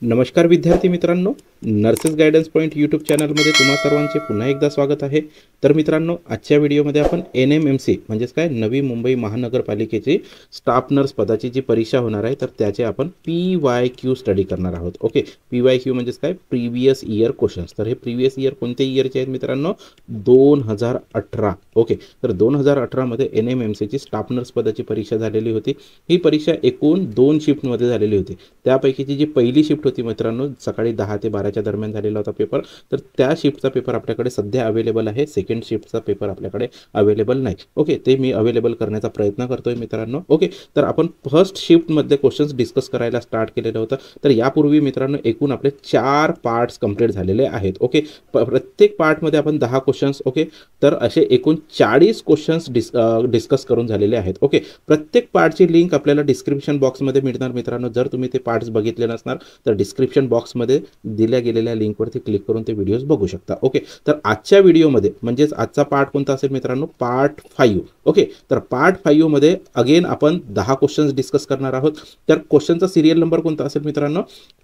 नमस्कार विद्यार्थी मित्रांनो, नर्सेस गायडन्स पॉइंट यूट्यूब चॅनलमध्ये तुम्हा सर्वांचे पुन्हा एकदा स्वागत आहे। तर मित्रांनो, आजच्या व्हिडिओमध्ये आपण NMMC म्हणजेच काय नवी मुंबई महानगरपालिकेची स्टाफ नर्स पदाची जी परीक्षा होणार आहे तर त्याचे आपण PYQ स्टडी करणार आहोत। ओके, PYQ म्हणजेच काय प्रीवियस इयर क्वेश्चन्स। तर हे प्रीवियस इयर कोणत्या इयरचे आहेत मित्रांनो? 2018। ओके, तर 2018 मध्ये NMMC ची स्टाफ नर्स पदाची परीक्षा झालेली होती। ही परीक्षा एकूण 2 शिफ्टमध्ये झालेली होती। त्यापैकीची जी पहिली शिफ्ट होती मित्रांनो, सकाळी 10 ते 12च्या दरम्यान झालेला होता पेपर। तर त्या शिफ्टचा पेपर आपल्याकडे सध्या अवेलेबल आहे। सेकंड शिफ्टचा पेपर आपल्याकडे अवेलेबल नाही। ओके, ते मी अवेलेबल करण्याचा प्रयत्न करतोय मित्रांनो। ओके, तर आपण फर्स्ट शिफ्ट मध्ये क्वेश्चन्स डिस्कस करायला स्टार्ट केलेलं होतं। तर यापूर्वी मित्रांनो एकूण आपले 4 पार्ट्स कंप्लीट झालेले आहेत। ओके, प्रत्येक पार्ट मध्ये आपण 10 क्वेश्चन्स, ओके, तर असे एकूण 40 क्वेश्चन्स डिस्कस करून झालेले आहेत। ओके, प्रत्येक पार्टची लिंक आपल्याला डिस्क्रिप्शन बॉक्समध्ये मिळणार मित्रांनो। जर तुम्ही ते पार्ट्स बघितले नसणार तर डिस्क्रिप्शन बॉक्समध्ये दिल्या गेलेल्या लिंकवरती क्लिक करून ते व्हिडिओज बघू शकता। ओके, तर आजच्या व्हिडिओमध्ये म्हणजेच आजचा पार्ट कोणता असेल मित्रांनो? पार्ट 5। ओके, तर पार्ट 5 मध्ये अगेन आपण 10 क्वेश्चन्स डिस्कस करणार आहोत। तर क्वेश्चनचा सिरियल नंबर कोणता असेल मित्रांनो?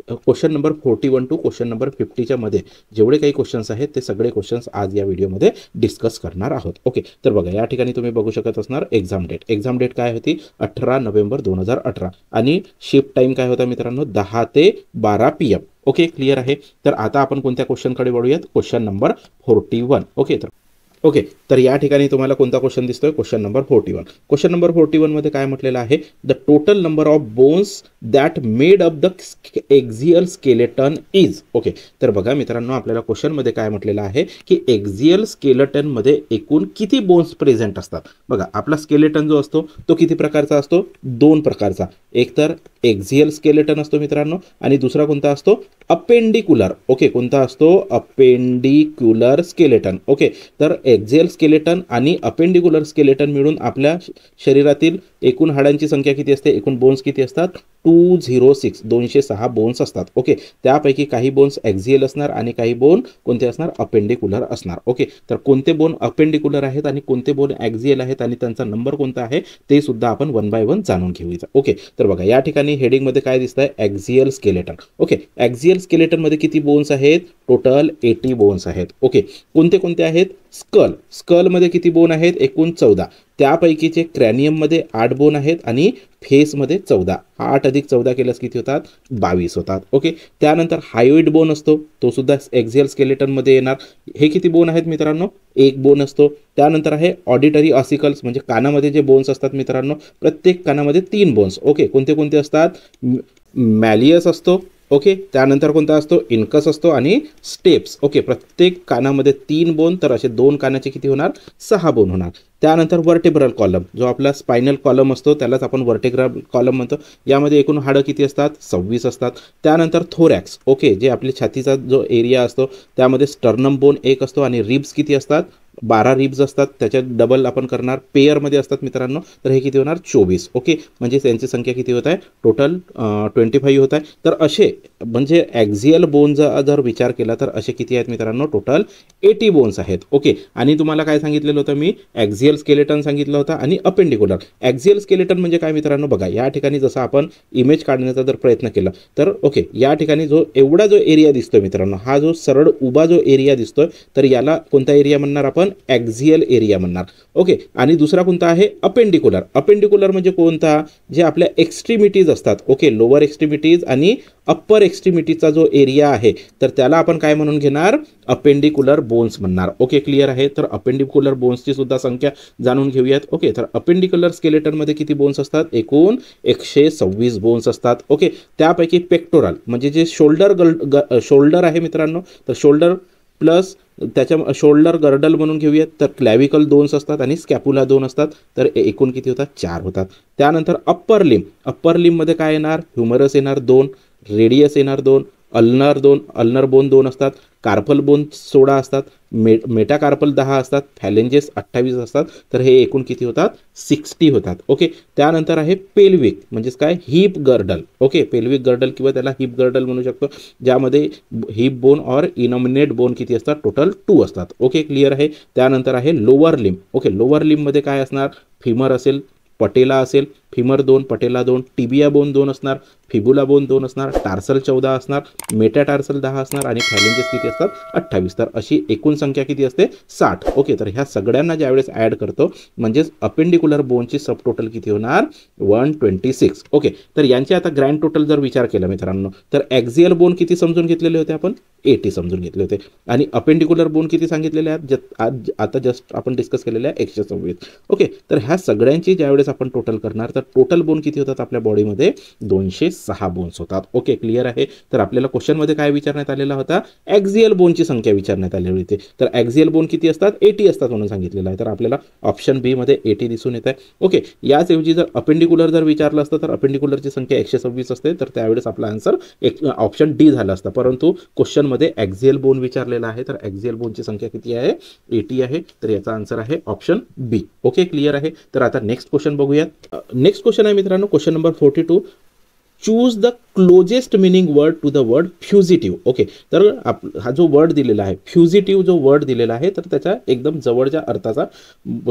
Question number 41 to question number 50च्या मध्ये जेवढे काही क्वेश्चन्स आहेत ते सगळे क्वेश्चन्स आज या व्हिडिओमध्ये डिस्कस करणार आहोत। ओके, तर बघा या ठिकाणी तुम्ही बघू शकत असणार एक्झाम डेट। एक्झाम डेट काय होती? 18 नोव्हेंबर 2018 आणि शिफ्ट टाइम काय होता मित्रांनो? 10 ते 12 PM। ओके, क्लियर आहे। तर आता आपण कोणत्या क्वेश्चनकडे वळूयात? Question number 41। ओके, तर या ठिकाणी तुम्हाला कोणता क्वेश्चन दिसतोय? Question number 41। क्वेश्चन नंबर 41 मध्ये काय म्हटलेलं आहे? The total number of bones that made up the axial skeleton is. Okay, तर बघा मित्रांनो, आपल्याला क्वेश्चन मध्ये काय म्हटलेलं आहे की एक्झियल स्केलेटन मध्ये एकूण किती बोन्स प्रेझेंट असतात? बघा, आपला स्केलेटन जो असतो तो किती प्रकारचा असतो? 2 प्रकारचा। एक तर एक्झियल स्केलेटन असतो मित्रांनो आणि दुसरा कोणता असतो? अपेंडिक्युलर। ओके, कोणता असतो? अपेंडिक्युलर स्केलेटन। ओके, तर एक्झियल स्केलेटन आणि अपेंडिक्युलर स्केलेटन मिळून आपल्या शरीरातील एकूण हाडांची संख्या किती असते? एकूण बोन्स किती असतात? 206 206 बोन्स असतात। ओके, त्यापैकी काही बोन्स एक्झियल असणार आणि काही बोन कोणते असणार? अपेंडिक्युलर असणार। ओके, तर कोणते बोन अपेंडिक्युलर आहेत आणि कोणते बोन एक्झियल आहेत आणि त्यांचा नंबर कोणता आहे ते सुद्धा आपण 1 बाय 1 जाणून घेऊया। ओके, तर बघा या ठिकाणी हेडिंग मध्ये काय दिसतंय? Axial skeleton. Okay, axial skeleton मध्ये किती बोन्स आहेत? टोटल 80 बोन्स आहेत। ओके, कोणते कोणते आहेत? स्कल मध्ये किती बोन आहेत? एकूण 14। त्यापैकीचे क्रॅनियम मध्ये 8 बोन आहेत आणि फेस मध्ये 14। 8 अधिक 14 केल्यास किती होतात? 22 होतात। ओके, त्यानंतर हायोइड बोन असतो, तो सुद्धा एक्झियल स्केलेटन मध्ये येणार। हे किती बोन आहेत मित्रांनो? 1 बोन असतो। त्यानंतर आहे ऑडिटरी ऑसिकल्स, म्हणजे कानामध्ये जे बोन्स असतात मित्रांनो, प्रत्येक कानामध्ये 3 बोन्स। ओके, कोणते कोणते असतात? मॅलियस असतो। ओके, त्यानंतर कोणता असतो? इनकस असतो आणि स्टेप्स। ओके, प्रत्येक कानामध्ये 3 बोन, तर असे 2 कानाचे किती होणार? 6 बोन होणार। त्यानंतर वर्टेब्रल कॉलम, जो आपला स्पायनल कॉलम असतो त्यालाच आपण वर्टेब्रल कॉलम म्हणतो। यामध्ये एकूण हाडं किती असतात? 26 असतात। त्यानंतर थोरॅक्स, ओके, जे आपली छातीचा जो एरिया असतो त्यामध्ये स्टर्नम बोन 1 असतो आणि रिब्स किती असतात? 12 रिब्स असतात। त्याच्यात डबल आपण करणार, पेअरमध्ये असतात मित्रांनो, तर हे किती होणार? 24। ओके, म्हणजे त्यांची संख्या किती होत आहे? टोटल 25 होत आहे। तर असे म्हणजे एक्झियल बोनचा जर विचार केला तर असे किती आहेत मित्रांनो? टोटल 80 बोन्स आहेत। ओके, आणि तुम्हाला काय सांगितलेलं होतं मी? एक्झियल स्केलेटन सांगितलं होतं आणि अपेंडिक्युलर। एक्झियल स्केलेटन म्हणजे काय मित्रांनो? बघा या ठिकाणी जसं आपण इमेज काढण्याचा जर प्रयत्न केला तर ओके, या ठिकाणी जो एवढा जो एरिया दिसतोय मित्रांनो, हा जो सरळ उभा जो एरिया दिसतोय तर याला कोणता एरिया म्हणणार आपण? एक्झियल एरिया म्हणणार। ओके, आणि दुसरा कोणता आहे? अपेंडिक्युलर। अपेंडिक्युलर म्हणजे कोणता? जे आपल्या एक्स्ट्रीमिटीज असतात, ओके, लोअर एक्स्ट्रीमिटीज आणि अप्पर एक्स्ट्रीमिटीचा जो एरिया आहे तर त्याला आपण काय म्हणून घेणार? अपेंडिक्युलर बोन्स म्हणणार। ओके, क्लियर आहे। तर अपेंडिक्युलर बोन्सची सुद्धा संख्या जाणून घेऊयात। ओके, तर अपेंडिक्युलर स्केलेटन मध्ये किती बोन्स असतात? एकूण 126 बोन्स असतात। ओके, त्यापैकी पेक्टोरल म्हणजे जे शोल्डर आहे मित्रांनो, तर शोल्डर प्लस त्याच्या शोल्डर गर्डल म्हणून घेऊयात, तर क्लॅव्हिकल 2 असतात आणि स्कॅपुला 2 असतात, तर एकूण किती होतात? 4 होतात। त्यानंतर अप्पर लिम मध्ये काय येणार? ह्युमरस येणार 2, रेडियस येणार 2, अल्नर बोन 2 असतात, कार्पल बोन 16 असतात, मेटाकार्पल 10 असतात, फॅलेंजेस 28 असतात, तर हे एकूण किती होतात? 60 होतात। ओके, त्यानंतर आहे पेल्विक म्हणजेच काय? Heap girdle. Okay, pelvic girdle किंवा त्याला हिप गर्डल म्हणू शकतो, ज्यामध्ये हिप बोन और इनॉमिनेट बोन किती असतात? टोटल 2 असतात। ओके, क्लियर आहे। त्यानंतर आहे lower limb. Okay, lower limb मध्ये काय असणार? फिमर असेल, पटेला असेल, फिमर 2, पटेला 2, टिबिया बोन 2 असणार, फिबुला बोन 2 असणार, टार्सल 14 असणार, मेटाटार्सल 10 असणार आणि फॅलेंजेस किती असतात 28. तर अशी एकूण संख्या किती असते 60. ओके, तर ह्या सगळ्यांना ज्यावेळेस ॲड करतो म्हणजेच अपेंडिक्युलर बोनची सब टोटल किती होणार 126. ओके, तर यांचे आता ग्रँड टोटल जर विचार केला मित्रांनो तर ॲक्झियल बोन किती समजून घेतलेले होते आपण 80 समजून घेतले होते आणि अपेंडिक्युलर बोन किती सांगितलेले आहेत आता जस्ट आपण डिस्कस केलेले आहे 126. ओके, तर ह्या सगळ्यांची ज्यावेळेस आपण टोटल करणार तर टोटल बोन किती होतात आपल्या बॉडीमध्ये 206 बोन्स होतात. ओके, क्लिअर आहे. तर आपल्याला क्वेश्चनमध्ये काय विचारण्यात आलेला होता ॲक्झियल बोनची संख्या विचारण्यात आलेली होती. तर ॲक्झियल बोन किती असतात 80 असतात म्हणून सांगितलेलं आहे. तर आपल्याला ऑप्शन बी मध्ये 80 दिसून येत आहे. ओके, याचऐवजी जर अपेंडिक्युलर जर विचारलं असतं तर अपेंडिक्युलरची संख्या 126 असते, तर त्यावेळेस आपला आन्सर ऑप्शन डी झाला असता. परंतु क्वेश्चनमध्ये ॲक्झियल बोन विचारलेला आहे, तर ॲक्झियल बोनची संख्या किती आहे 80 आहे. तर याचा आन्सर आहे ऑप्शन बी. ओके, क्लिअर आहे. तर आता नेक्स्ट क्वेश्चन बघूयात. नेक्स्ट क्वेश्चन आहे मित्रांनो question number 42. Choose the closest meaning word to the word fugitive. Okay, तर हा जो वर्ड दिलेला आहे फ्युजिटिव्ह जो वर्ड दिलेला आहे तर त्याच्या एकदम जवळच्या अर्थाचा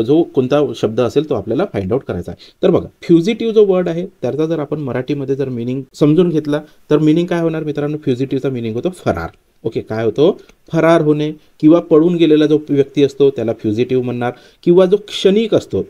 जो कोणता शब्द असेल तो आपल्याला फाइंड आउट करायचा आहे. तर बघा फ्युजिटिव्ह जो वर्ड आहे त्याचा जर आपण मराठीमध्ये जर मिनिंग समजून घेतला तर मिनिंग काय होणार मित्रांनो फ्युजिटिव्हचा मिनिंग होतो फरार. ओके, काय होतो फरार होणे किंवा पळून गेलेला जो व्यक्ती असतो त्याला फ्युजिटिव्ह म्हणणार किंवा जो क्षणिक असतो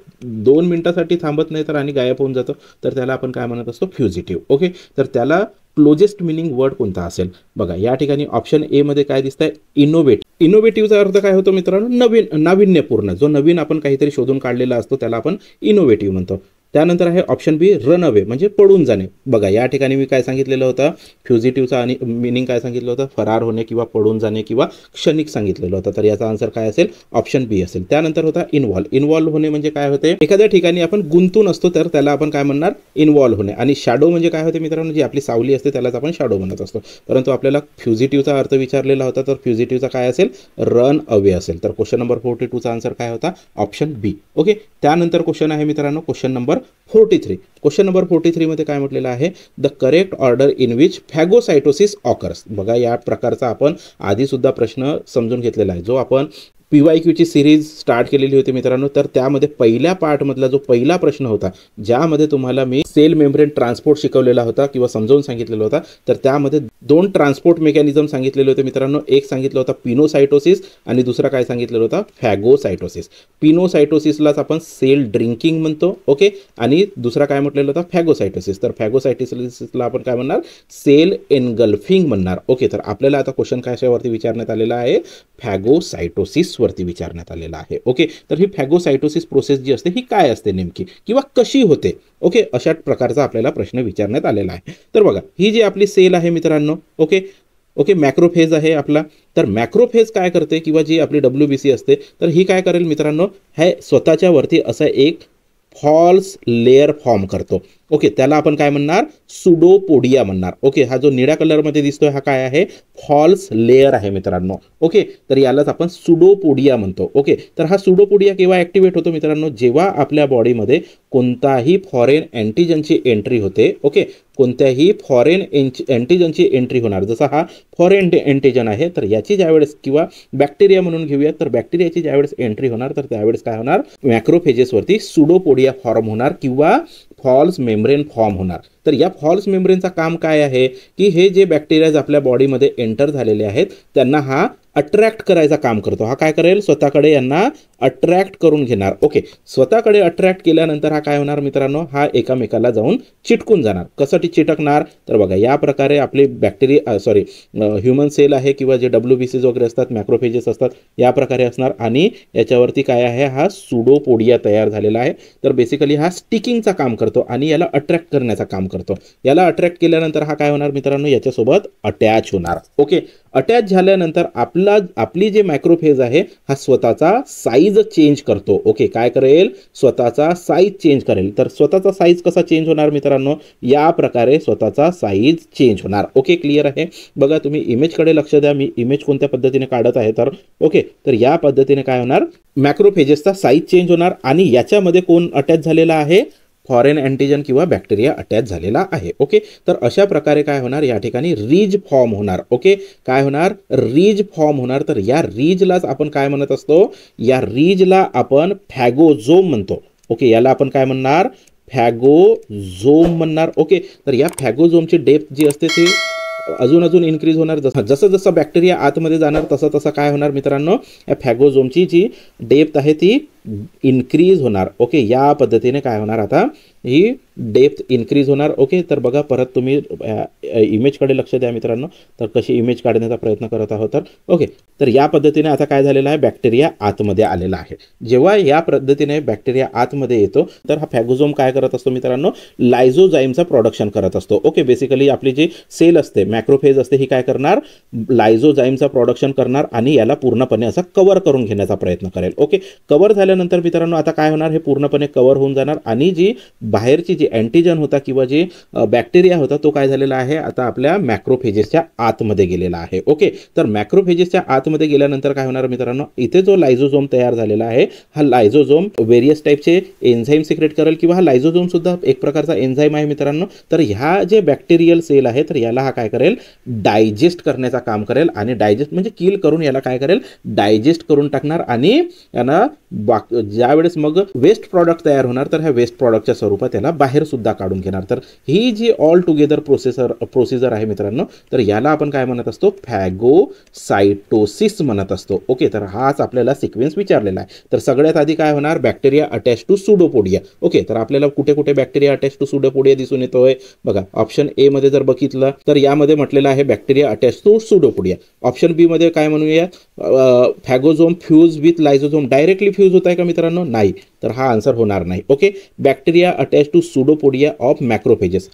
2 मिनिटासाठी थांबत नाही तर आणि गायब होऊन जातो तर त्याला आपण काय म्हणत असतो फ्युजिटिव्ह. ओके, तर त्याला क्लोजेस्ट मिनिंग वर्ड कोणता असेल बघा या ठिकाणी ऑप्शन ए मध्ये काय दिसतंय इनोव्हेटिव्ह. इनोव्हेटिव्हचा अर्थ काय होतो मित्रांनो नाविन्यपूर्ण, जो नवीन आपण काहीतरी शोधून काढलेला असतो त्याला आपण इनोव्हेटिव्ह म्हणतो. त्यानंतर आहे ऑप्शन बी रन अवे म्हणजे पळून जाणे. बघा या ठिकाणी मी काय सांगितलेलं होतं फ्युजिटिव्हचा आणि मिनिंग काय सांगितलं होतं फरार होणे किंवा पळून जाणे किंवा क्षणिक सांगितलेलं होतं. तर याचा आन्सर काय असेल ऑप्शन बी असेल. त्यानंतर होता इन्व्हॉल्व होणे म्हणजे काय होते एखाद्या ठिकाणी आपण गुंतून असतो तर त्याला आपण काय म्हणणार इन्व्हॉल्व होणे. आणि शॅडो म्हणजे काय होते मित्रांनो जी आपली सावली असते त्यालाच आपण शॅडो म्हणत असतो. परंतु आपल्याला फ्युजिटिव्हचा अर्थ विचारलेला होता तर फ्युजिटिव्हचा काय असेल रन अवे असेल. तर क्वेश्चन नंबर 42चा आन्सर काय होता ऑप्शन बी. ओके, त्यानंतर क्वेश्चन आहे मित्रांनो क्वेश्चन नंबर 43. क्वेश्चन नंबर 43 मध्ये काय म्हटलेलं आहे the correct order in which phagocytosis occurs. बघा या प्रकारचा आपण आधी सुद्धा प्रश्न समजून घेतलेला आहे जो आपण PYQची सिरीज स्टार्ट केलेली होती मित्रांनो. तर त्यामध्ये पहिल्या पार्टमधला जो पहिला प्रश्न होता ज्यामध्ये तुम्हाला मी सेल मेम्ब्रेन ट्रान्सपोर्ट शिकवलेला होता किंवा समजावून सांगितलेला होता तर त्यामध्ये 2 ट्रान्सपोर्ट मेकॅनिझम सांगितलेले होते मित्रांनो. एक सांगितलं होतं पिनोसायटोसिस आणि दुसरा काय सांगितलेलं होतं फॅगोसायटोसिस. पिनोसायटोसिसलाच आपण सेल ड्रिंकिंग म्हणतो. ओके, आणि दुसरा काय म्हटलेलं होतं फॅगोसायटोसिस. तर फॅगोसायटोसिसला आपण काय म्हणणार सेल एनगल्फिंग म्हणणार. ओके, तर आपल्याला आता क्वेश्चन कशावरती विचारण्यात आलेला आहे फॅगोसायटोसिस वरती विचारण्यात आलेला आहे. ओके, तर ही फॅगोसायटोसिस प्रोसेस जी असते ही काय असते नेमकी किंवा कशी होते. ओके, अशा प्रकारचा आपल्याला प्रश्न विचारण्यात आलेला आहे. तर बघा ही जी आपली सेल आहे मित्रांनो ओके मॅक्रोफेज आहे आपला. तर मॅक्रोफेज काय करते किंवा जी आपली WBC असते तर ही काय करेल मित्रांनो हे स्वतःच्या वरती असं एक फॉल्स लेअर फॉर्म करतो. ओके, त्याला आपण काय म्हणणार सुडोपोडिया म्हणणार. ओके, हा जो निळ्या कलरमध्ये दिसतोय हा काय आहे फॉल्स लेअर आहे मित्रांनो. ओके, तर यालाच आपण सुडोपोडिया म्हणतो. ओके, तर हा सुडोपोडिया केव्हा ॲक्टिवेट होतो मित्रांनो जेव्हा आपल्या बॉडीमध्ये कोणताही फॉरेन अँटीजनची एंट्री होते. ओके, कोणत्याही फॉरेन अँटीजनची एंट्री होणार जसा हा फॉरेन अँटीजन आहे तर याची ज्यावेळेस किंवा बॅक्टेरिया म्हणून घेऊयात तर बॅक्टेरियाची ज्यावेळेस एंट्री होणार तर त्यावेळेस काय होणार मॅक्रोफेजेसवरती सुडोपोडिया फॉर्म होणार किंवा फॉल्स मेम्ब्रेन फॉर्म होणार. तर या फॉल्स मेम्ब्रेनचा काम काय आहे की हे जे बॅक्टेरियाज आपल्या बॉडीमध्ये एंटर झालेले आहेत त्यांना हा अट्रॅक्ट करायचा काम करतो. हा काय करेल स्वतःकडे यांना अट्रॅक्ट करून घेणार. ओके, स्वतःकडे अट्रॅक्ट केल्यानंतर हा काय होणार मित्रांनो हा एकामेकाला जाऊन चिटकून जाणार. कसं चिटकणार तर बघा या प्रकारे आपली ह्युमन सेल आहे किंवा जे WBCs वगैरे असतात मॅक्रोफेजेस असतात या प्रकारे असणार आणि याच्यावरती काय आहे हा सुडोपोडिया तयार झालेला आहे. तर बेसिकली हा स्टिकिंगचा काम करतो आणि याला अट्रॅक्ट करण्याचा काम करतो. याला अट्रॅक्ट केल्यानंतर हा काय होणार मित्रांनो याच्यासोबत अटॅच होणार. ओके, अटॅच झाल्यानंतर आपली जे मॅक्रोफेज आहे हा स्वतःचा साईज चेंज करतो. ओके, काय करेल स्वतःचा साईज चेंज करेल. तर स्वतःचा साईज कसा चेंज होणार मित्रांनो या प्रकारे स्वतःचा साईज चेंज होणार. ओके, क्लिअर आहे. बघा तुम्ही इमेजकडे लक्ष द्या. मी इमेज कोणत्या पद्धतीने काढत आहे तर ओके, तर या पद्धतीने काय होणार मॅक्रोफेजेसचा साईज चेंज होणार आणि याच्यामध्ये कोण अटॅच झालेला आहे फॉरेन अँटीजन किंवा बॅक्टेरिया अटॅच झालेला आहे. ओके, तर अशा प्रकारे काय होणार या ठिकाणी रीज फॉर्म होणार. ओके, काय होणार रीज फॉर्म होणार. तर या रीजलाच आपण काय म्हणत असतो या रीजला आपण फॅगोझोम म्हणतो. ओके, याला आपण काय म्हणणार फॅगोझोम म्हणणार. ओके, तर या फॅगोझोमची डेप्थ जी असते ती अजून अजून इन्क्रीज होणार. जसं जसं बॅक्टेरिया आतमध्ये जाणार तसं तसं काय होणार मित्रांनो, या फॅगोझोमची जी डेप्थ आहे ती इन्क्रीज होणार. ओके, या पद्धतीने काय होणार, आता ही डेप्थ इन्क्रीज होणार. ओके, तर बघा परत तुम्ही इमेजकडे लक्ष द्या मित्रांनो, तर कशी इमेज काढण्याचा प्रयत्न करत आहोत. तर ओके, तर या पद्धतीने आता काय झालेलं आहे, बॅक्टेरिया आतमध्ये आलेला आहे. जेव्हा या पद्धतीने बॅक्टेरिया आतमध्ये येतो तर हा फॅगोझोम काय करत असतो मित्रांनो, लायझोजाईमचा प्रोडक्शन करत असतो. ओके, बेसिकली आपली जी सेल असते, मॅक्रोफेज असते, ही काय करणार, लायझोजाईमचा प्रोडक्शन करणार आणि याला पूर्णपणे असा कव्हर करून घेण्याचा प्रयत्न करेल. ओके, कव्हर झाल्यानंतर मित्रांनो आता काय होणार, हे पूर्णपणे कव्हर होऊन जाणार आणि जी बाहेरची जी अँटीजन होता किंवा जी बॅक्टेरिया होता तो काय झालेला आहे, आता आपल्या मॅक्रोफेजेसच्या आतमध्ये गेलेला आहे. ओके, तर मॅक्रोफेजेसच्या आतमध्ये गेल्यानंतर काय होणार मित्रांनो, इथे जो लायझोझोम तयार झालेला आहे, हा लायझोझोम वेरियस टाईपचे एन्झाईम सिक्रेट करेल किंवा हा लायझोझोम सुद्धा एक प्रकारचा एन्झाईम आहे मित्रांनो. तर ह्या जे बॅक्टेरियल सेल आहे तर याला हा काय करेल, डायजेस्ट करण्याचा काम करेल आणि डायजेस्ट म्हणजे किल करून याला काय करेल, डायजेस्ट करून टाकणार आणि यांना ज्यावेळेस मग वेस्ट प्रॉडक्ट तयार होणार तर ह्या वेस्ट प्रॉडक्टच्या स्वरूपात त्याला बाहेर सुद्धा काढून घेणार. तर ही जी ऑल टुगेदर प्रोसिजर आहे मित्रांनो, तर याला आपण काय म्हणत असतो, फॅगोसाइटोसिस म्हणत असतो. ओके, तर हाच आपल्याला सिक्वेन्स विचारलेला आहे. तर सगळ्यात आधी काय होणार, bacteria attach to pseudopodia. Okay, तर आपल्याला कुठे कुठे बॅक्टेरिया अटॅच टू सुडोपोडिया दिसून येतोय बघा. ऑप्शन ए मध्ये जर बघितलं तर यामध्ये म्हटलेलं आहे bacteria attach to pseudopodia. Option B मध्ये काय म्हणूया, phagosome fuse with lysosome. Directly fuse होत आहे का मित्रांनो, नाही, तर हा आन्सर होणार नाही. Okay, bacteria attach to pseudopodia of macrophages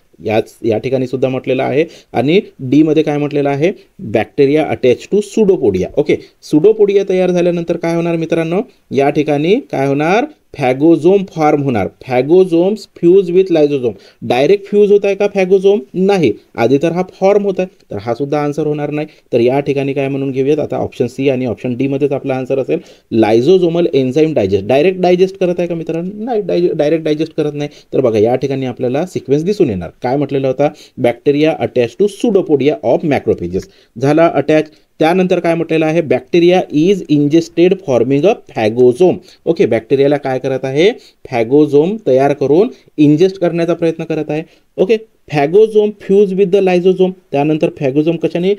या ठिकाणी सुद्धा म्हटलेलं आहे. आणि डी मध्ये काय म्हटलेलं आहे, bacteria attach to pseudopodia. Okay, pseudopodia तयार झाल्यानंतर काय होणार मित्रांनो, या ठिकाणी काय होणार, फॅगोझोम फॉर्म होणार. फॅगोझोम्स फ्यूज विथ लायझोझोम. डायरेक्ट फ्यूज होत आहे का फॅगोझोम, नाही, आधी तर हा फॉर्म होत आहे, तर हा सुद्धा आन्सर होणार नाही. तर या ठिकाणी काय म्हणून घेऊयात, आता ऑप्शन सी आणि ऑप्शन डी मध्येच आपला आन्सर असेल, लायझोझोमल एन्झाईम डायजेस्ट. डायरेक्ट डायजेस्ट करत आहे का मित्रांनो, नाही, डायरेक्ट डायजेस्ट करत नाही. तर बघा या ठिकाणी आपल्याला सिक्वेन्स दिसून येणार. काय म्हटलेलं होता, bacteria attach to pseudopodia of macrophages झाला अटॅच. त्यानंतर काय म्हटलेलं आहे, bacteria is ingested forming a phagosome. Okay, बॅक्टेरियाला काय करत आहे, फॅगोझोम तयार करून इंजेस्ट करण्याचा प्रयत्न करत आहे. Okay, phagosome fuse with the lysosome. त्यानंतर फॅगोझोम कशाने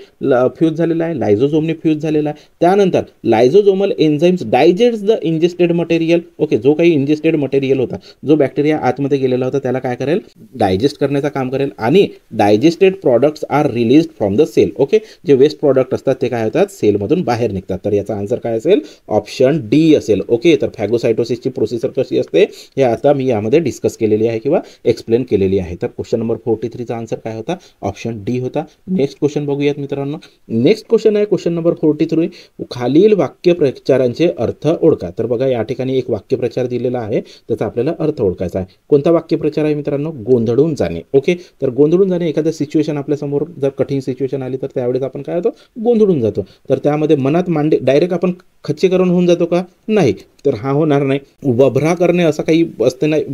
फ्यूज झालेला आहे, लायझोझोमने फ्यूज झालेला आहे. त्यानंतर lysosomal enzymes digest the ingested material. Okay, जो काही इंजेस्टेड मटेरियल होता, जो बॅक्टेरिया आतमध्ये गेलेला होता, त्याला काय करेल, डायजेस्ट करण्याचं काम करेल आणि digested products are release from the cell. Okay, जे वेस्ट प्रॉडक्ट असतात ते काय होतात, सेलमधून बाहेर निघतात. तर याचा आन्सर काय असेल, ऑप्शन डी असेल. ओके, तर फॅगोसाइटोसिसची प्रोसेसर कशी असते हे आता मी यामध्ये डिस्कस केलेली आहे किंवा एक्सप्लेन केलेली आहे. तर क्वेश्चन नंबर 43चा आन्सर काय होता, ऑप्शन डी होता. नेक्स्ट क्वेश्चन बघूयात मित्रांनो. नेक्स्ट क्वेश्चन आहे क्वेश्चन नंबर 43. खालील वाक्यप्रचारांचे अर्थ ओळखा. तर बघा या ठिकाणी एक वाक्यप्रचार दिलेला आहे, त्याचा आपल्याला अर्थ ओळखायचा आहे. कोणता वाक्यप्रचार आहे मित्रांनो, गोंधळून जाणे. ओके, तर गोंधळून जाणे, एखाद्या सिच्युएशन आपल्यासमोर जर कठीण सिच्युएशन आली तर त्यावेळेस आपण काय होतो, गोंधळून जातो. तर त्यामध्ये मनात मांडे डायरेक्ट आपण खच्चीकरण होऊन जातो का, नाही, तर हा होणार नाही. वभरा करणे असं काही असते नाही.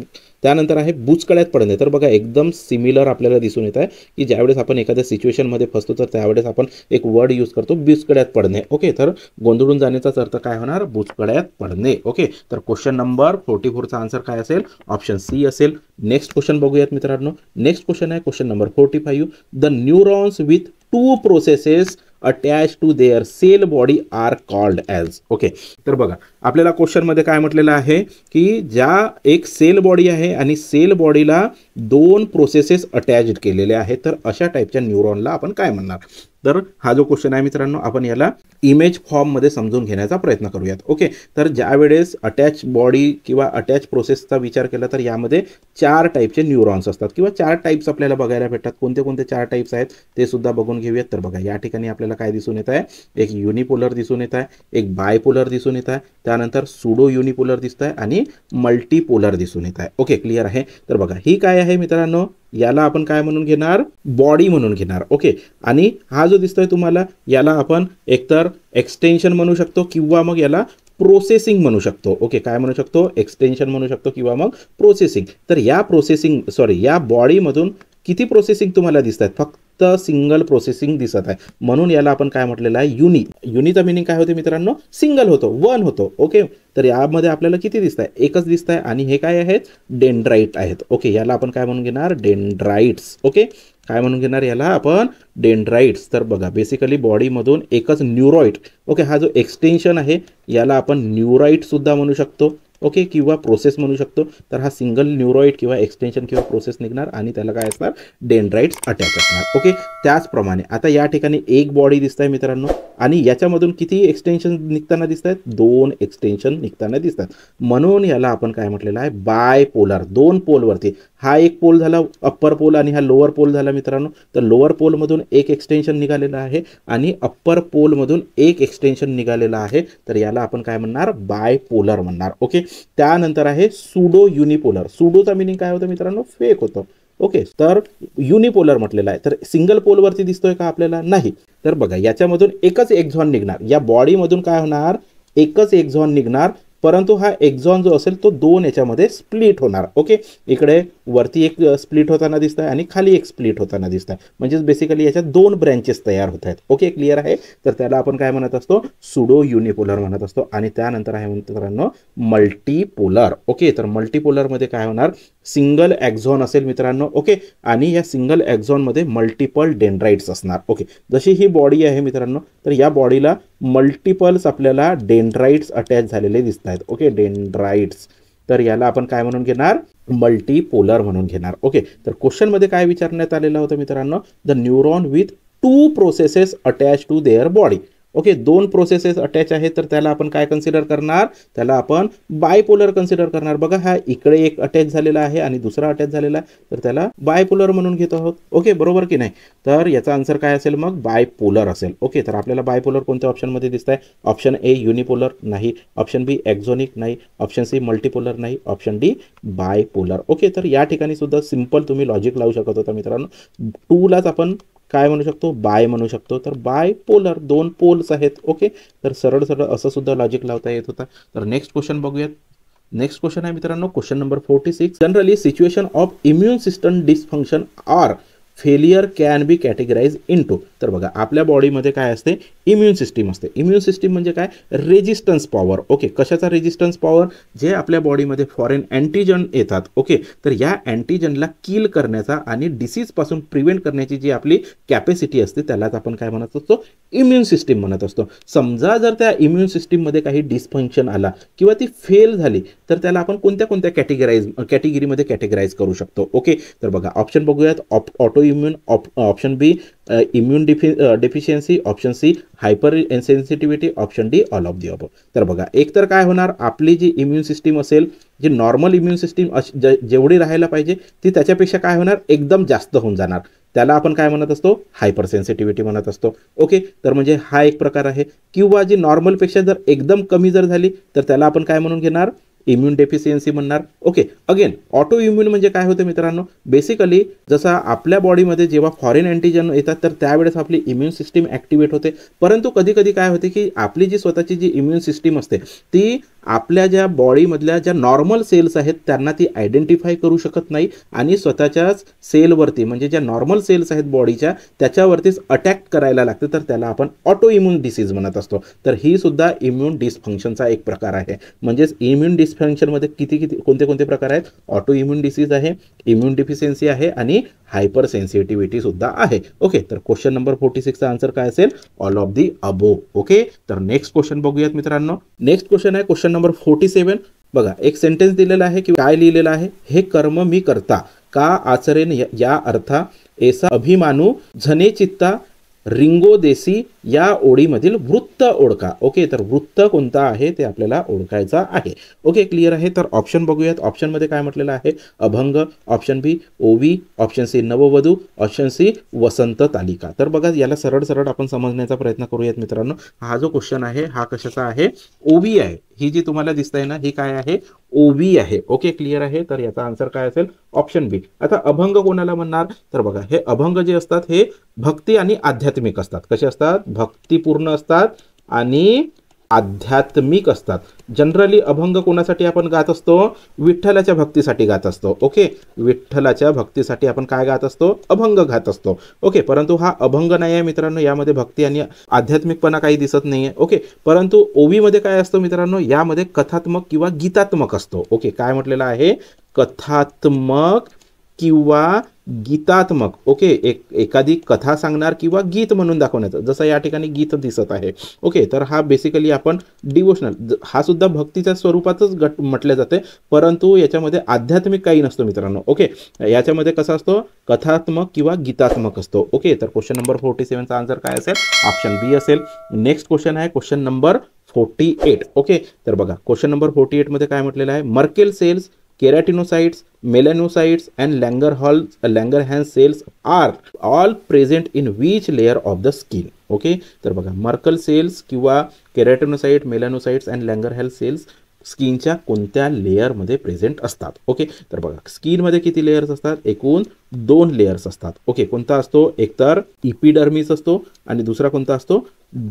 त्यानंतर आहे बुचकळ्यात पडणे. तर बघा एकदम सिमिलर आपल्याला दिसून येत आहे की ज्यावेळेस आपण एखाद्या सिच्युएशनमध्ये फसतो तर त्यावेळेस आपण एक वर्ड यूज करतो, बुचकळ्यात पडणे. ओके, तर गोंधळून जाण्याचाच अर्थ काय होणार, बुचकळ्यात पडणे. ओके, तर क्वेश्चन नंबर 44चा आन्सर काय असेल, ऑप्शन सी असेल. नेक्स्ट क्वेश्चन बघूयात मित्रांनो. नेक्स्ट क्वेश्चन आहे question number 45. The neurons with 2 processes attach to their cell body are called as. Okay, तर बघा आपल्याला क्वेश्चनमध्ये काय म्हटलेलं आहे की ज्या एक सेल बॉडी आहे आणि सेल बॉडीला 2 प्रोसेसेस अटॅच्ड केलेले आहेत, तर अशा टाईपच्या न्यूरॉनला आपण काय म्हणणार. तर हा जो क्वेश्चन आहे मित्रांनो, आपण याला इमेज फॉर्ममध्ये समजून घेण्याचा प्रयत्न करूयात. ओके, तर ज्यावेळेस अटॅच बॉडी किंवा अटॅच प्रोसेसचा विचार केला तर यामध्ये 4 टाईपचे न्यूरॉन्स असतात किंवा 4 टाईप्स आपल्याला बघायला भेटतात. कोणते कोणते 4 टाईप्स आहेत ते सुद्धा बघून घेऊयात. तर बघा या ठिकाणी आपल्याला काय दिसून येत आहे, एक युनिपोलर दिसून येत आहे, एक बायपोलर दिसून येत आहे, त्यानंतर सुडो युनिपोलर दिसत आहे आणि मल्टीपोलर दिसून येत आहे. ओके, क्लिअर आहे. तर बघा ही काय आहे मित्रांनो, याला आपण काय म्हणून घेणार, बॉडी म्हणून घेणार. ओके, आणि हा जो दिसतोय तुम्हाला याला आपण एकतर एक्सटेन्शन म्हणू शकतो किंवा मग याला प्रोसेसिंग म्हणू शकतो. ओके, काय म्हणू शकतो, एक्सटेन्शन म्हणू शकतो किंवा मग प्रोसेसिंग. तर या या बॉडीमधून किती प्रोसेसिंग तुम्हाला दिसत आहेत? फक्त सिंगल प्रोसेसिंग दिसत आहे, म्हणून याला आपण काय म्हटलेलं आहे? युनी. युनीचा मिनिंग काय होते मित्रांनो? सिंगल होतो, वन होतो. ओके, तर यामध्ये आपल्याला किती दिसत आहे? एकच दिसत आहे. आणि हे काय आहेत? डेंड्राइट आहेत. ओके, याला आपण काय म्हणून घेणार? डेंड्राइट्स. ओके, काय म्हणून घेणार याला आपण? डेंड्राइट्स. तर बघा, बेसिकली बॉडीमधून एकच न्यूरॉइड. ओके, हा जो एक्सटेन्शन आहे याला आपण न्यूराइट सुद्धा म्हणू शकतो. ओके, किंवा प्रोसेस म्हणू शकतो. तर हा सिंगल न्यूरॉइड किंवा एक्सटेन्शन किंवा प्रोसेस निघणार आणि त्याला काय असणार? डेंड्राइट्स अटॅच असणार. ओके, त्याचप्रमाणे आता या ठिकाणी एक बॉडी दिसत आहे मित्रांनो, आणि याच्यामधून किती एक्सटेन्शन निघताना दिसत आहेत? 2 एक्सटेन्शन निघताना दिसतात, म्हणून याला आपण काय म्हटलेलं आहे? बायपोलर. 2 पोलवरती, हा एक पोल झाला अप्पर पोल आणि हा लोअर पोल झाला मित्रांनो. तर लोअर पोलमधून एक एक्सटेन्शन निघालेलं आहे आणि अप्पर पोलमधून एक एक्सटेन्शन निघालेलं आहे. तर याला आपण काय म्हणणार? बायपोलर म्हणणार. ओके, त्यानंतर आहे सुडो युनिपोलर. सुडोचा मिनिंग काय होतं मित्रांनो? फेक होतं. ओके, तर युनिपोलर म्हटलेलं आहे. तर सिंगल पोलवरती दिसतोय का आपल्याला? नाही. तर बघा, याच्यामधून एकच एक्झॉन निघणार. या बॉडीमधून काय होणार? एकच एक्झॉन निघणार, परंतु हा एक्झॉन जो असेल तो 2 याच्यामध्ये स्प्लिट होणार. ओके, इकडे वरती एक स्प्लिट होताना दिसत आहे आणि खाली एक स्प्लिट होताना दिसत आहे, म्हणजे बेसिकली याच्यात 2 ब्रँचेस तयार होत आहेत. ओके, क्लिअर आहे. तर त्याला आपण काय म्हणत असतो? सुडो युनिपोलर म्हणत असतो. आणि त्यानंतर आहे मित्रांनो मल्टीपोलर. ओके, तर मल्टीपोलरमध्ये काय होणार? सिंगल एक्झॉन असेल मित्रांनो. ओके, आणि या सिंगल एक्झॉनमध्ये मल्टिपल डेंड्राइट्स असणार. ओके, जशी ही बॉडी आहे मित्रांनो, तर या बॉडीला मल्टिपल्स आपल्याला डेंड्राइट्स अटॅच झालेले दिसत आहेत. Okay, dendrites. तर याला आपण काय म्हणून घेणार? मल्टीपोलर म्हणून घेणार. ओके, तर क्वेश्चनमध्ये काय विचारण्यात आलेलं होतं मित्रांनो? The neuron with 2 processes attach to their body. Okay, 2 processes attach आहेत, तर त्याला आपण काय कन्सिडर करणार? त्याला आपण बायपोलर कन्सिडर करणार. बघा, हा इकडे एक अटॅच झालेला आहे आणि दुसरा अटॅच झालेला आहे, तर त्याला बायपोलर म्हणून घेत आहोत. ओके, बरोबर की नाही? तर याचा आन्सर काय असेल मग? बायपोलर असेल. ओके, तर आपल्याला बायपोलर कोणत्या ऑप्शनमध्ये दिसत आहे? ऑप्शन ए युनिपोलर नाही, ऑप्शन बी एक्झॉनिक नाही, ऑप्शन सी मल्टीपोलर नाही, ऑप्शन डी बायपोलर. ओके, तर या ठिकाणी सुद्धा सिंपल तुम्ही लॉजिक लावू शकत होता मित्रांनो. 2लाच आपण काय म्हणू शकतो? बाय म्हणू शकतो. तर बायपोलर, 2 पोल्स आहेत. ओके, तर सरळ सरळ असं सुद्धा लॉजिक लावता येत होता. तर नेक्स्ट क्वेश्चन बघूयात. नेक्स्ट क्वेश्चन आहे मित्रांनो question number 46. Generally situation of immune system dysfunction or failure can be categorise into. तर बघा, आपल्या बॉडीमध्ये काय असते? इम्युन सिस्टीम असते. इम्युन सिस्टीम म्हणजे काय? Resistance power. ओके, कशाचा रेजिस्टन्स पॉवर? जे आपल्या बॉडीमध्ये फॉरेन अँटीजन येतात. ओके, तर या अँटीजनला किल करण्याचा आणि डिसीजपासून प्रिव्हेंट करण्याची जी आपली कॅपॅसिटी असते त्यालाच आपण काय म्हणत असतो? इम्युन सिस्टीम म्हणत असतो. समजा जर त्या इम्युन सिस्टीममध्ये काही डिसफंक्शन आला किंवा ती फेल झाली, तर त्याला आपण कोणत्या कोणत्या कॅटेगरीमध्ये कॅटेगराइज करू शकतो? ओके, तर बघा, ऑप्शन बघूयात. Autoimmune, option B immune deficiency, option C hypersensitivity, option D all of the above. तर बघा, एक तर काय होणार? आपली जी इम्युन सिस्टीम असेल, जी नॉर्मल इम्युन सिस्टीम जेवढी राहायला पाहिजे ती त्याच्यापेक्षा काय होणार? एकदम जास्त होऊन जाणार. त्याला आपण काय म्हणत असतो? हायपर सेन्सिटिव्हिटी म्हणत असतो. ओके, तर म्हणजे हा एक प्रकार आहे. किंवा जी नॉर्मलपेक्षा जर एकदम कमी जर झाली तर त्याला आपण काय म्हणून घेणार? इम्युन डेफिशियन्सी म्हणणार. ओके, अगेन ऑटो इम्युन म्हणजे काय होतं मित्रांनो? बेसिकली जसं आपल्या बॉडीमध्ये जेव्हा फॉरेन अँटीजन येतात तर त्यावेळेस आपली इम्युन सिस्टीम ॲक्टिवेट होते, परंतु कधी कधी काय होते की आपली जी स्वतःची जी इम्युन सिस्टीम असते ती आपल्या ज्या बॉडीमधल्या ज्या नॉर्मल सेल्स आहेत त्यांना ती आयडेंटिफाय करू शकत नाही आणि स्वतःच्याच सेलवरती, म्हणजे ज्या नॉर्मल सेल्स आहेत बॉडीच्या त्याच्यावरतीच अटॅक करायला लागते, तर त्याला आपण ऑटो इम्युन डिसीज म्हणत असतो. तर ही सुद्धा इम्युन डिसफंक्शनचा एक प्रकार आहे. म्हणजेच इम्युन डिसफंक्शनमध्ये कोणते प्रकार आहेत? ऑटो इम्युन डिसीज आहे, इम्युन डिफिशियन्सी आहे आणि हायपर सेन्सिटिव्हिटी सुद्धा आहे. ओके, तर क्वेश्चन नंबर 46चा आन्सर काय असेल? All of the above. Okay, तर नेक्स्ट क्वेश्चन बघूयात मित्रांनो. नेक्स्ट क्वेश्चन आहे क्वेश्चन नंबर 47. बघा, एक सेंटेन्स दिलेला आहे की काय लिहिलेलं आहे? हे कर्म मी करता का आचरेन या अर्था ऐसा अभिमानू झने चित्ता रिंगो देसी या ओळीमधील वृत्त ओळखा. ओके, तर वृत्त कोणता आहे ते आपल्याला ओळखायचा आहे. ओके, क्लिअर आहे. तर ऑप्शन बघूयात. ऑप्शनमध्ये काय म्हटलेलं आहे? अभंग, ऑप्शन बी ओवी, ऑप्शन सी नववधू, ऑप्शन सी वसंत तालिका. तर बघा, याला सरळ सरळ आपण समजण्याचा प्रयत्न करूयात मित्रांनो. हा जो क्वेश्चन आहे हा कशाचा आहे? ओवी आहे. ही जी तुम्हाला दिसत आहे ना, ही काय आहे? ओवी आहे. ओके, क्लिअर आहे. तर याचा आन्सर काय असेल? ऑप्शन बी. आता अभंग कोणाला म्हणणार? तर बघा, हे अभंग जे असतात हे भक्ती आणि आध्यात्मिक असतात. कसे असतात? भक्तिपूर्ण असतात आणि आध्यात्मिक असतात. जनरली अभंग कोणासाठी आपण गात असतो? विठ्ठलाच्या भक्तीसाठी गात असतो. ओके, विठ्ठलाच्या भक्तीसाठी आपण काय गात असतो? अभंग गात असतो. ओके, परंतु हा अभंग नाही आहे मित्रांनो, यामध्ये भक्ती आणि आध्यात्मिकपणा काही दिसत नाहीये. ओके, परंतु ओवीमध्ये काय असतं मित्रांनो? यामध्ये कथात्मक किंवा गीतात्मक असतो. ओके, काय म्हटलेलं आहे? कथात्मक किंवा गीतात्मक. ओके, एखादी कथा सांगणार किंवा गीत म्हणून दाखवण्याचं, जसं या ठिकाणी गीत दिसत आहे. ओके, तर हा बेसिकली आपण डिवोशनल, हा सुद्धा भक्तीच्या स्वरूपातच गट म्हटले जाते, परंतु याच्यामध्ये आध्यात्मिक काही नसतो मित्रांनो. ओके, याच्यामध्ये कसा असतो? कथात्मक किंवा गीतात्मक असतो. ओके, तर क्वेश्चन नंबर 47चा आन्सर काय असेल? ऑप्शन बी असेल. नेक्स्ट क्वेश्चन आहे क्वेश्चन नंबर 48. ओके, तर बघा क्वेश्चन नंबर 48 मध्ये काय म्हटलेलं आहे? Merkel cells, keratinocytes, melanocytes and Langerhans cells are all present in which layer of the skin? Okay, तर बघा मर्कल सेल्स किंवा केरॅटिनोसाइट, मेलॅनोसाइट्स अँड लँगरहॅन्स सेल्स स्किनच्या कोणत्या लेअरमध्ये प्रेझेंट असतात? ओके, तर बघा स्किनमध्ये किती लेयर्स असतात? एकूण 2 लेयर्स असतात. ओके, कोणता असतो? एक तर इपिडर्मिस असतो आणि दुसरा कोणता असतो?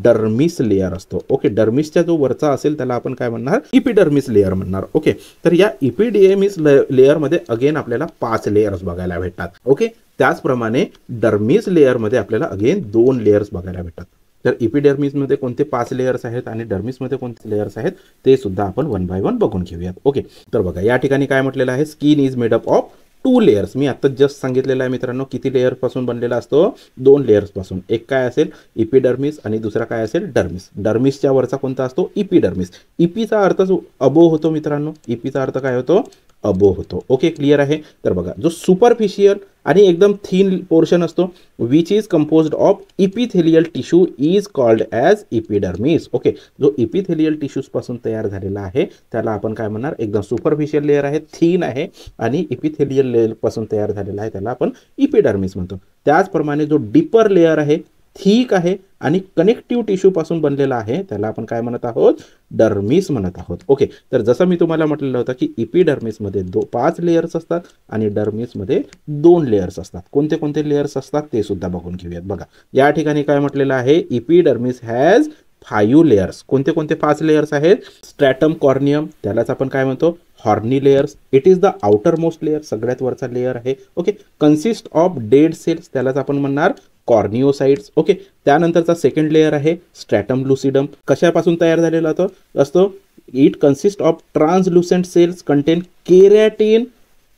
डर्मिस लेयर असतो. ओके, डर्मिसच्या जो वरचा असेल त्याला आपण काय म्हणणार? इपिडर्मिस लेयर म्हणणार. ओके, तर या इपिडर्मिस लेयरमध्ये अगेन आपल्याला 5 लेयर्स बघायला भेटतात. ओके, त्याचप्रमाणे डर्मिस लेयरमध्ये आपल्याला अगेन 2 लेयर्स बघायला भेटतात. तर इपिडर्मिसमध्ये कोणते 5 लेयर्स आहेत आणि डर्मिसमध्ये कोणते लेयर्स आहेत ते सुद्धा आपण 1 बाय 1 बघून घेऊयात. ओके, तर बघा या ठिकाणी काय म्हटलेलं आहे? Skin is made up of 2 layers. मी आता जस्ट सांगितलेलं आहे मित्रांनो, किती लेयर पासून बनलेला असतो? 2 लेयर्स पासून. एक काय असेल? इपिडर्मिस आणि दुसरा काय असेल? डर्मिस. डर्मिसच्या वरचा कोणता असतो? इपिडर्मिस. इपीचा अर्थ अबो होतो मित्रांनो. इपीचा अर्थ काय होतो? अबो होतो. ओके, क्लिअर आहे. तर बघा जो सुपरफिशियल आणि एकदम थिन पोर्शन असतो which is composed of epithelial tissue is called as epidermis. Okay, जो इपिथेलियल टिश्यूज पासून तयार झालेला आहे त्याला आपण काय म्हणणार? एकदम सुपरफिशियल लेअर आहे, थिन आहे आणि इपिथेलियल लेअर पासून तयार झालेला आहे त्याला आपण इपिडर्मिस म्हणतो. त्याचप्रमाणे जो डीपर लेअर आहे, थिक आहे आणि कनेक्टिव्ह टिश्यू पासून बनलेला आहे त्याला आपण काय म्हणत आहोत? डर्मिस म्हणत आहोत. ओके, तर जसं मी तुम्हाला म्हटलेलं होतं की इपिडर्मिसमध्ये 5 लेयर्स असतात आणि डर्मिसमध्ये 2 लेयर्स असतात. कोणते कोणते लेयर्स असतात ते सुद्धा बघून घेऊयात. बघा या ठिकाणी काय म्हटलेलं आहे? Epidermis has 5 layers. कोणते कोणते 5 लेयर्स आहेत? स्ट्रॅटम कॉर्नियम, त्यालाच आपण काय म्हणतो? Horny layers. It is the outer most layer, सगळ्यात वरचा लेयर आहे. Okay, consist of dead cells, त्यालाच आपण म्हणणार कॉर्निओसाइट्स. ओके, त्यानंतरचा सेकंड लेयर आहे स्ट्रॅटम लुसिडम. कशापासून तयार झालेला असतो? It consist of translucent cells contain keratin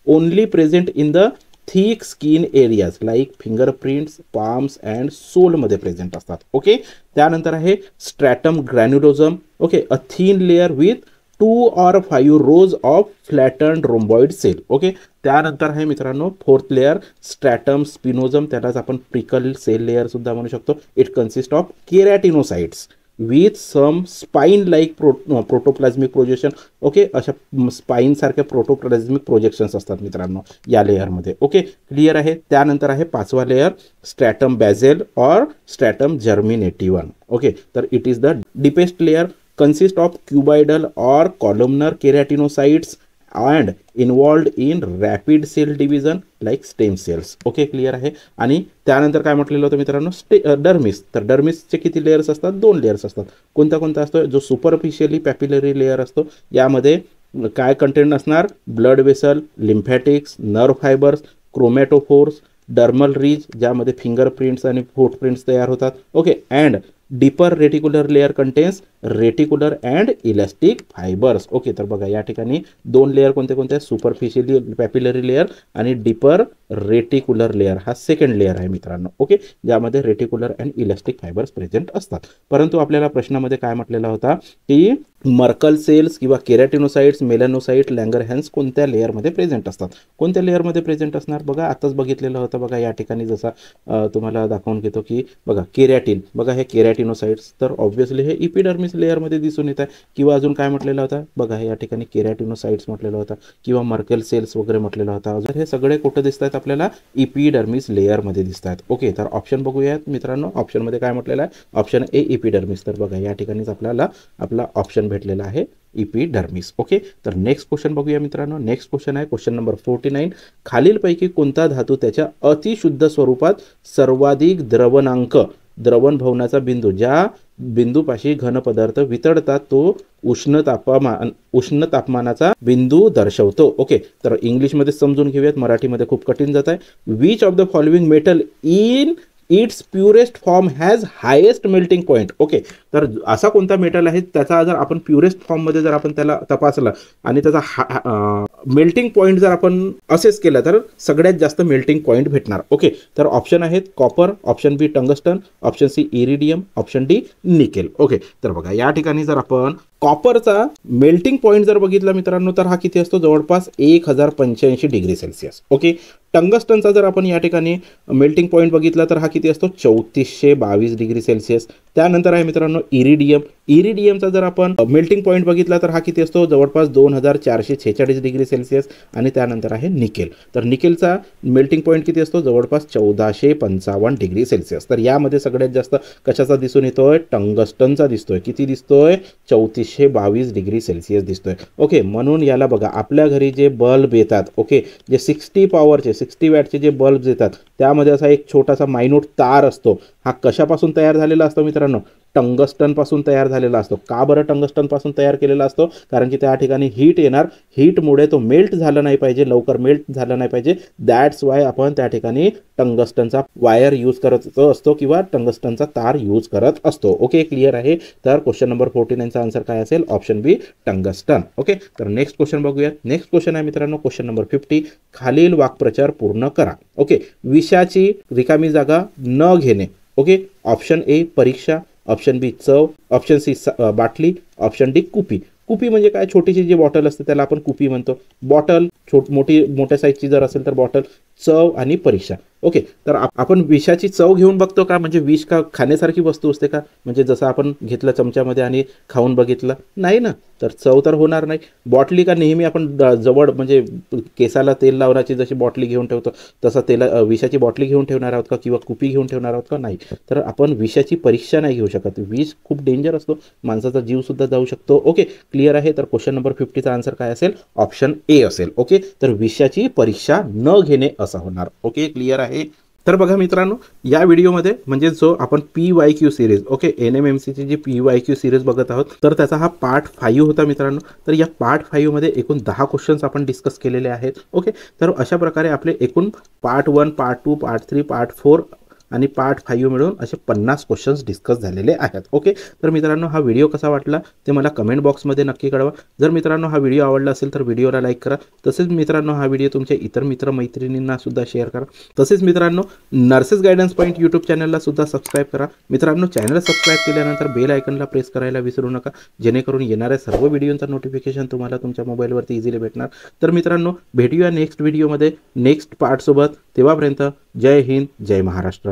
only present in the thick skin areas like fingerprints, palms and सोलमध्ये प्रेझेंट असतात. ओके, त्यानंतर आहे stratum granulosum. Okay, a thin layer with 2 or 5 rows of flattened rhomboid cell. Okay, त्यानंतर आहे मित्रांनो 4th layer stratum स्पिनोझम, त्यालाच आपण prickle sale layer सुद्धा म्हणू शकतो. It consist of keratinocytes with some spine like protoplasmic projection. Okay, अशा spine सारख्या प्रोटोप्लाझ्मिक प्रोजेक्शन्स असतात मित्रांनो या लेअरमध्ये. ओके, क्लिअर आहे. त्यानंतर आहे 5वा layer stratum बॅझेल or stratum germinativum. Okay, तर it is the deepest layer, consist of cuboidal or columnar keratinocytes and involved in rapid cell division like stem cells. Okay, clear आहे. आणि त्यानंतर काय म्हटलेलं होतं मित्रांनो? डर्मिस. तर डर्मिसचे किती लेयर्स असतात? 2 लेयर्स असतात. कोणता कोणता असतो? जो सुपरफिशियली पॅपिलरी लेअर असतो यामध्ये काय कंटेंट असणार? Blood vessel, lymphatics, nerve fibres, chromatophores, dermal ridge ज्यामध्ये फिंगरप्रिंट्स आणि फुटप्रिंट्स तयार होतात. Okay, and deeper reticular layer contains reticular and elastic fibres. Okay, तर बघा या ठिकाणी 2 लेअर कोणते कोणते? सुपरफिशियली पॅपिलरी लेअर आणि डीपर रेटिक्युलर लेअर हा सेकंड लेअर आहे मित्रांनो. ओके, ज्यामध्ये reticular and elastic fibres present असतात. परंतु आपल्याला प्रश्नामध्ये काय म्हटलेला होता की मर्कल सेल्स किंवा केरॅटिनोसाइट्स, मेलॅनोसाइट, लँगरहॅन्स कोणत्या लेअरमध्ये प्रेझेंट असतात? कोणत्या लेअरमध्ये प्रेझेंट असणार? बघा आताच बघितलेलं होतं. बघा या ठिकाणी जसा तुम्हाला दाखवून घेतो की बघा केरॅटिन, बघा हे केरॅटिनोसाइट्स, तर ऑब्व्हियसली हे इपिडर्मिस लेअरमध्ये दिसून येत आहे. किंवा अजून काय म्हटलेलं होतं? बघा या ठिकाणी केरॅटिनोसाइट्स म्हटलेलं होतं किंवा मर्कल सेल्स वगैरे म्हटलेलं होतं. जर हे सगळे कुठं दिसत आहेत? आपल्याला इपिडर्मिस लेअरमध्ये दिसत आहेत. ओके, तर ऑप्शन बघूयात मित्रांनो. ऑप्शनमध्ये काय म्हटलेलं आहे? Option A epidermis. तर बघा या ठिकाणीच आपल्याला आपला ऑप्शन भेटलेला आहे इपिडर्मिस. ओके, तर नेक्स्ट क्वेश्चन बघूया मित्रांनो. नेक्स्ट क्वेश्चन आहे क्वेश्चन नंबर 49. खालीलपैकी कोणता धातू त्याच्या अतिशुद्ध स्वरूपात सर्वाधिक द्रवण भवनाचा बिंदू ज्या बिंदूपाशी घन पदार्थ वितळतात तो उष्ण तापमानाचा बिंदू दर्शवतो. ओके, तर इंग्लिशमध्ये समजून घेऊयात, मराठीमध्ये खूप कठीण जात आहे. Which of the following metal in its purest form has highest melting point. Okay, तर असा कोणता मेटल आहे त्याचा जर आपण प्युरेस्ट फॉर्ममध्ये जर आपण त्याला तपासला आणि त्याचा मेल्टिंग पॉईंट जर आपण असेस केला तर सगळ्यात जास्त मेल्टिंग पॉईंट भेटणार. ओके, तर ऑप्शन आहेत copper, option B tungsten, option C iridium, option D nickel. Okay, तर बघा या ठिकाणी जर आपण कॉपरचा मेल्टिंग पॉईंट जर बघितला मित्रांनो तर हा किती असतो, जवळपास 1085 डिग्री सेल्सिअस. ओके, टंगस्टनचा जर आपण या ठिकाणी मेल्टिंग पॉईंट बघितला तर हा किती असतो, 3422 डिग्री सेल्सिअस. त्यानंतर आहे मित्रांनो इरिडियम. इरिडियमचा जर आपण मेल्टिंग पॉईंट बघितला तर हा किती असतो, जवळपास 2446 डिग्री सेल्सिअस. आणि त्यानंतर आहे निकेल. तर निकेलचा मेल्टिंग पॉईंट किती असतो, जवळपास 1455 डिग्री सेल्सिअस. तर यामध्ये सगळ्यात जास्त कशाचा दिसून येतोय, टंगस्टनचा दिसतोय. किती दिसतोय, 3422 डिग्री सेल्सिअस दिसतोय. ओके, म्हणून याला बघा आपल्या घरी जे बल्ब येतात, ओके, जे 60 वॅटचे जे बल्ब येतात त्यामध्ये असा एक छोटासा मायन्यूट तार असतो. हा कशापासून तयार झालेला असतो मित्रांनो, टंगस्टन पासून तयार झालेला असतो. का बरं टंगस्टन पासून तयार केलेला असतो, कारण की त्या ठिकाणी हीट येणार, हीटमुळे तो मेल्ट झाला नाही पाहिजे, लवकर मेल्ट झाला नाही पाहिजे. दॅट्स वाय आपण त्या ठिकाणी टंगस्टनचा वायर यूज करत असतो किंवा टंगस्टनचा तार यूज करत असतो. ओके, क्लिअर आहे. तर क्वेश्चन नंबर 49 चा आन्सर काय असेल, ऑप्शन बी टंगस्टन. ओके, तर नेक्स्ट क्वेश्चन बघूया. नेक्स्ट क्वेश्चन आहे मित्रांनो क्वेश्चन नंबर 50. खालील वाक्प्रचार पूर्ण करा. ओके, विषाची रिकामी जागा न घेणे. ओके, ऑप्शन ए परीक्षा, ऑप्शन बी चव, ऑप्शन सी बाटली, ऑप्शन डी कुपी. कुपी म्हणजे काय, छोटीशी जी बॉटल असते त्याला आपण कुपी म्हणतो. बॉटल मोठ्या साईजची जर असेल तर बॉटल. चव आणि परीक्षा. ओके, तर आपण विषाची चव घेऊन बघतो का, म्हणजे विष का खाण्यासारखी वस्तू असते का, म्हणजे जसं आपण घेतलं चमच्यामध्ये आणि खाऊन बघितलं, नाही ना, तर चव तर होणार नाही. बॉटली का नेहमी आपण जवळ म्हणजे केसाला तेल लावण्याची जशी बॉटली घेऊन ठेवतो तसं विषाची बॉटली घेऊन ठेवणार आहोत का, किंवा कुपी घेऊन ठेवणार आहोत का, नाही. तर आपण विषाची परीक्षा नाही घेऊ शकत. विष खूप डेंजर असतो, माणसाचा जीव सुद्धा जाऊ शकतो. ओके, क्लिअर आहे. तर क्वेश्चन नंबर 50चा आन्सर काय असेल, ऑप्शन ए असेल. ओके, तर विषाची परीक्षा न घेणे असं होणार. ओके, क्लिअर आहे. तर बघा मित्रांनो, या व्हिडिओमध्ये म्हणजे जो आपण PYQ सिरीज, ओके, NMMCची जी PYQ सिरीज बघत आहोत तर त्याचा हा पार्ट 5 होता मित्रांनो. तर या पार्ट 5 मध्ये एकूण 10 क्वेश्चन्स आपण डिस्कस केलेले आहेत. ओके, तर अशा प्रकारे आपले एकूण पार्ट 1, पार्ट 2, पार्ट 3, पार्ट 4 आणि पार्ट 5 मिळून असे 50 क्वेश्चन्स डिस्कस झालेले आहेत. ओके, तर मित्रांनो हा व्हिडिओ कसा वाटला ते मला कमेंट बॉक्समध्ये नक्की कळवा. जर मित्रांनो हा व्हिडिओ आवडला असेल तर व्हिडिओला लाईक करा. तसेच मित्रांनो हा व्हिडिओ तुमच्या इतर मित्रमैत्रिणींना सुद्धा शेअर करा. तसेच मित्रांनो नर्सेस गायडन्स पॉईंट यूट्यूब चॅनलला सुद्धा सबस्क्राईब करा. मित्रांनो चॅनल सबस्क्राईब केल्यानंतर बेल आयकनला प्रेस करायला विसरू नका, जेणेकरून येणाऱ्या सर्व व्हिडिओंचा नोटिफिकेशन तुम्हाला तुमच्या मोबाईलवरती इझिली भेटणार. तर मित्रांनो भेटूया नेक्स्ट व्हिडिओमध्ये नेक्स्ट पार्टसोबत. तेव्हापर्यंत जय हिंद, जय महाराष्ट्र.